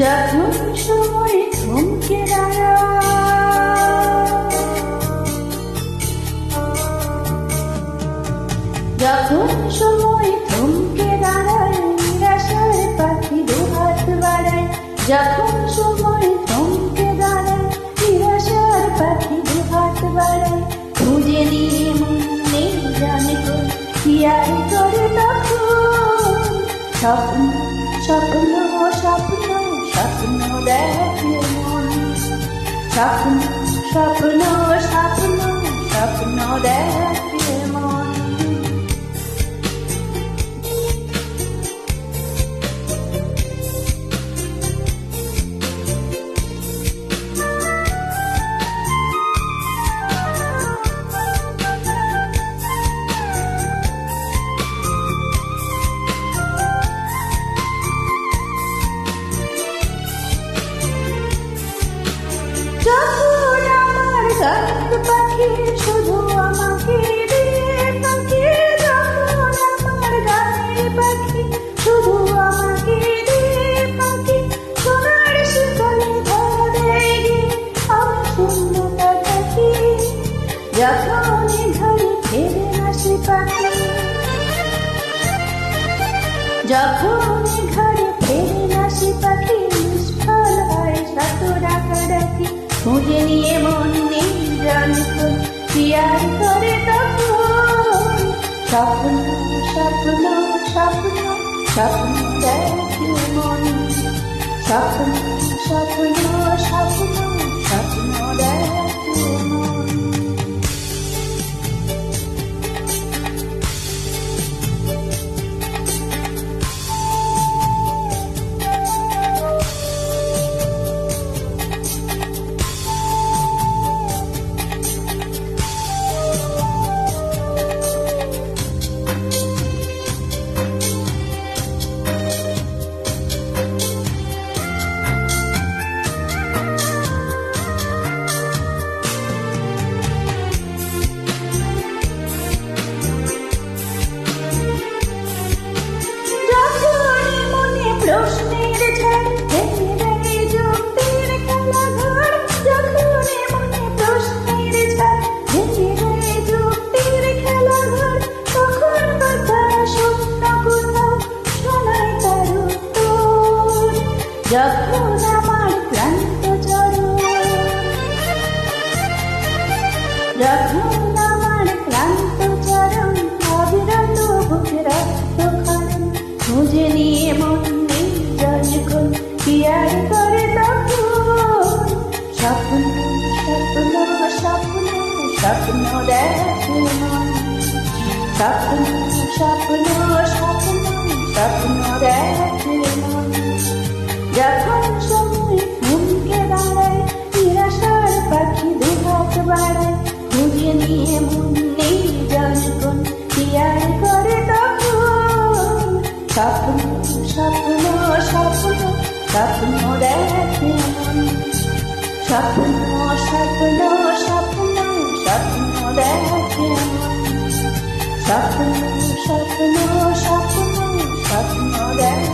যখন সময় থমকে দাঁড়ায়, যখন সময় থমকে দাঁড়ায়, নিরাশার পাখি দুহাত বাড়ায়। যখন সময় থমকে দাঁড়ায়, নিরাশার পাখি দুহাত বাড়ায়। খুঁজে নিয়ে মন নেই জানে তো কি আর করে তখন। স্বপ্ন স্বপ্ন স্বপ্ন স্বপ্ন দেখে মন, স্বপ্ন স্বপ্ন স্বপ্ন স্বপ্ন দেখে মন। যখন আমার গানের পাখি শুধু আমাকে দিয়ে থাকে, যখন আমার গানের পাখি শুধু আমাকে দিয়ে থাকে, সোনার শিকলে ধরে গিয়ে আমি শূন্যতা থাকি। যখন ঘরে ফেরে আসে পাখি, যখন ঘরে ফেরে আসে পাখি, নিষ্ফল হয় শত ডাকাডাকি। খুঁজে নিয়ে মন নেই জানতো কি আর করে তখন। স্বপ্ন স্বপ্ন স্বপ্ন স্বপ্ন দেখে মন, স্বপ্ন স্বপ্ন স্বপ্ন স্বপ্ন দেখে মন। প্রশ্নের ঝড় ভেঙে দেয় যুক্তির খেলাঘর, যখন মনে প্রশ্নের ঝড় ভেঙে দেয় যুক্তির খেলাঘর, তখন কথা শূন্য কোথাও শোনায় তার উত্তর। যখন আমার ক্লান্ত চরণ, যখন আমার ক্লান্ত চরণ অবিরত বুকে রক্ত খরণ, খুঁজে নিয়ে মন যখন কি আর করে তখন। স্বপ্ন স্বপ্ন স্বপ্ন স্বপ্ন দেখে মন, স্বপ্ন স্বপ্ন স্বপ্ন স্বপ্ন দেখে মন। যখন সময় থমকে দাঁড়ায়, নিরাশার পাখি দুহাত বাড়ায়। খুঁজে নিয়ে মন নেই যখন কি আর করে তখন। স্বপ্ন স্বপ্ন স্বপ্ন স্বপ্ন দেখে মন, স্বপ্ন স্বপ্ন স্বপ্ন স্বপ্ন দেখে মন, স্বপ্ন স্বপ্ন স্বপ্ন স্বপ্ন দেখে।